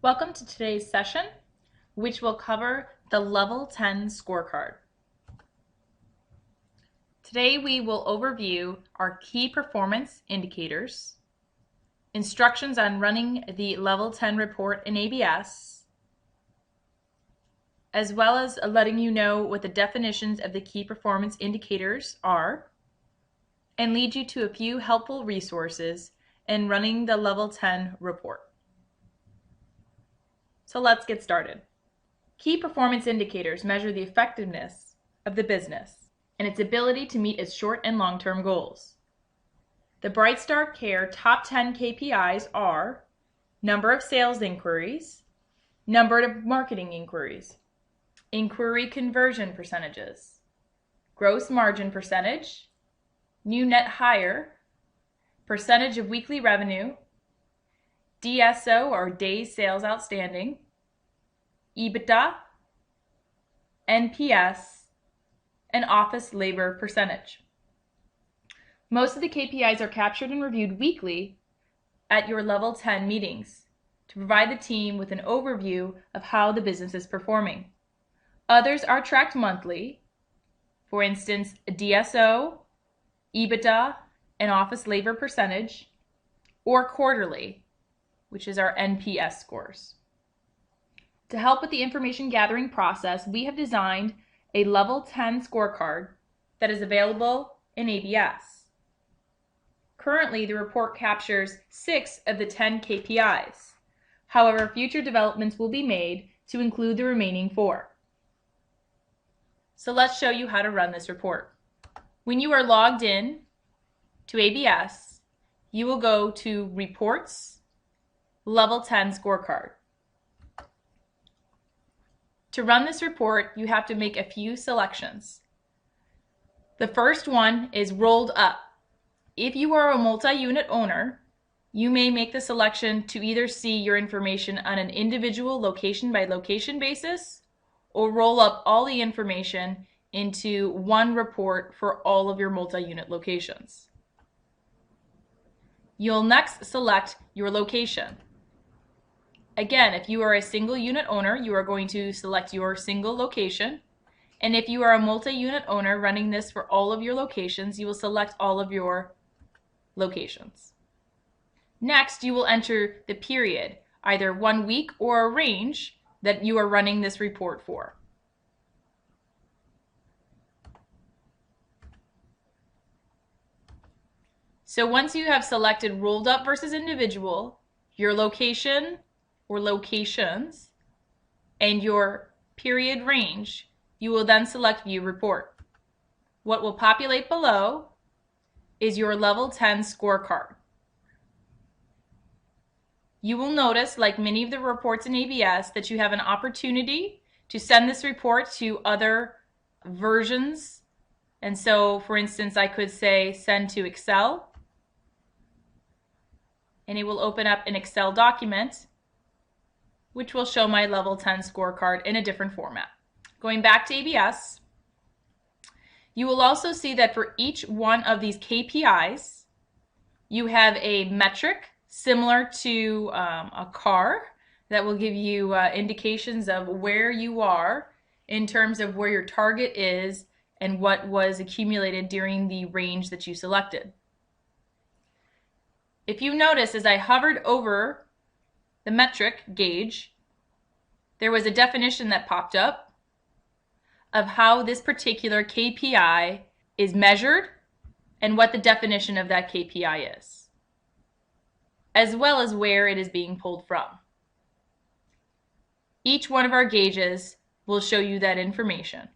Welcome to today's session, which will cover the Level 10 Scorecard. Today we will overview our key performance indicators, instructions on running the Level 10 report in ABS, as well as letting you know what the definitions of the key performance indicators are, and lead you to a few helpful resources in running the Level 10 report. So let's get started. Key performance indicators measure the effectiveness of the business and its ability to meet its short and long-term goals. The BrightStar Care top 10 KPIs are number of sales inquiries, number of marketing inquiries, inquiry conversion percentages, gross margin percentage, new net hire, percentage of weekly revenue, DSO or days sales outstanding, EBITDA, NPS, and office labor percentage. Most of the KPIs are captured and reviewed weekly at your Level 10 meetings to provide the team with an overview of how the business is performing. Others are tracked monthly, for instance, DSO, EBITDA, and office labor percentage, or quarterly, which is our NPS scores. To help with the information gathering process, we have designed a Level 10 scorecard that is available in ABS. Currently, the report captures 6 of the 10 KPIs. However, future developments will be made to include the remaining 4. So let's show you how to run this report. When you are logged in to ABS, you will go to Reports, Level 10 Scorecard. To run this report, you have to make a few selections. The first one is rolled up. If you are a multi-unit owner, you may make the selection to either see your information on an individual location by location basis or roll up all the information into one report for all of your multi-unit locations. You'll next select your location. Again, if you are a single unit owner, you are going to select your single location. And if you are a multi-unit owner running this for all of your locations, you will select all of your locations. Next, you will enter the period, either 1 week or a range that you are running this report for. So once you have selected rolled up versus individual, your location or locations, and your period range, you will then select View Report. What will populate below is your Level 10 scorecard. You will notice, like many of the reports in ABS, that you have an opportunity to send this report to other versions. And so, for instance, I could say send to Excel, and it will open up an Excel document which will show my Level 10 scorecard in a different format. Going back to ABS, you will also see that for each one of these KPIs, you have a metric similar to a car that will give you indications of where you are in terms of where your target is and what was accumulated during the range that you selected. If you notice, as I hovered over the metric gauge, there was a definition that popped up of how this particular KPI is measured and what the definition of that KPI is, as well as where it is being pulled from. Each one of our gauges will show you that information.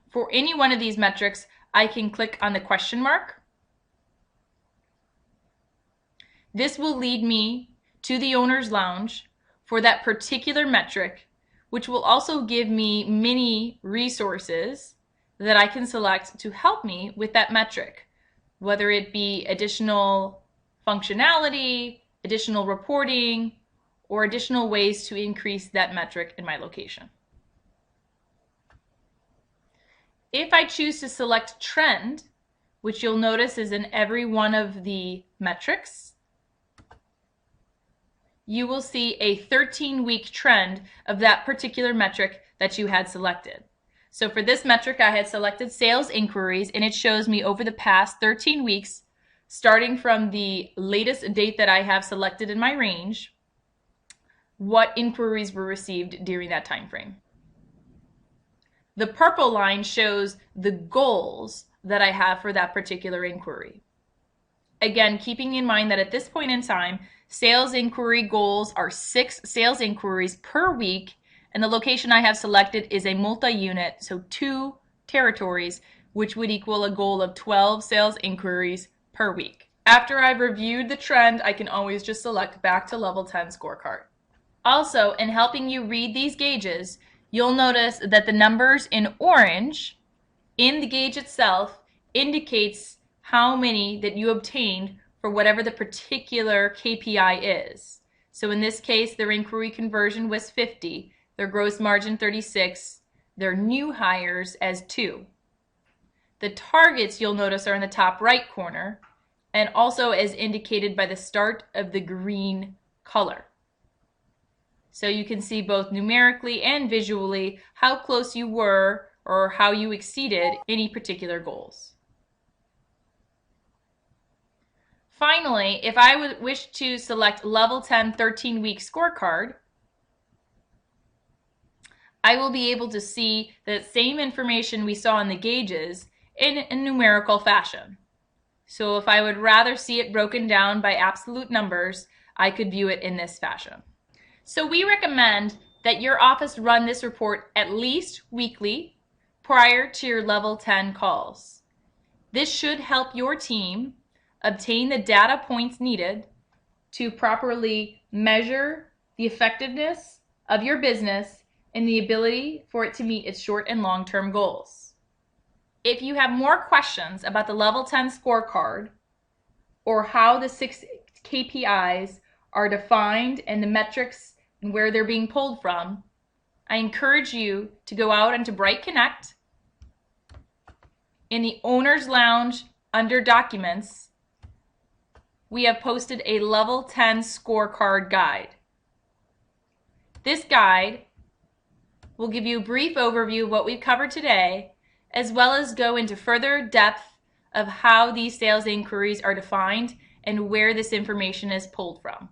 For any one of these metrics, I can click on the question mark. This will lead me to the owner's lounge for that particular metric, which will also give me many resources that I can select to help me with that metric, whether it be additional functionality, additional reporting, or additional ways to increase that metric in my location. If I choose to select trend, which you'll notice is in every one of the metrics, you will see a 13-week trend of that particular metric that you had selected. So for this metric, I had selected sales inquiries, and it shows me over the past 13 weeks, starting from the latest date that I have selected in my range, what inquiries were received during that time frame. The purple line shows the goals that I have for that particular inquiry. Again, keeping in mind that at this point in time, sales inquiry goals are 6 sales inquiries per week, and the location I have selected is a multi-unit, so 2 territories, which would equal a goal of 12 sales inquiries per week. After I've reviewed the trend, I can always just select back to level 10 scorecard. Also, in helping you read these gauges, you'll notice that the numbers in orange in the gauge itself indicates how many that you obtained for whatever the particular KPI is. So in this case, their inquiry conversion was 50, their gross margin 36, their new hires as 2. The targets you'll notice are in the top right corner, and also as indicated by the start of the green color. So you can see both numerically and visually how close you were or how you exceeded any particular goals. Finally, if I would wish to select level 10 13-week scorecard, I will be able to see the same information we saw in the gauges in a numerical fashion. So if I would rather see it broken down by absolute numbers, I could view it in this fashion. So we recommend that your office run this report at least weekly prior to your level 10 calls. This should help your team obtain the data points needed to properly measure the effectiveness of your business and the ability for it to meet its short and long-term goals. If you have more questions about the level 10 scorecard or how the 6 KPIs are defined and the metrics and where they're being pulled from, I encourage you to go out into Bright Connect. In the Owner's Lounge under Documents, we have posted a level 10 scorecard guide. This guide will give you a brief overview of what we've covered today, as well as go into further depth of how these sales inquiries are defined and where this information is pulled from.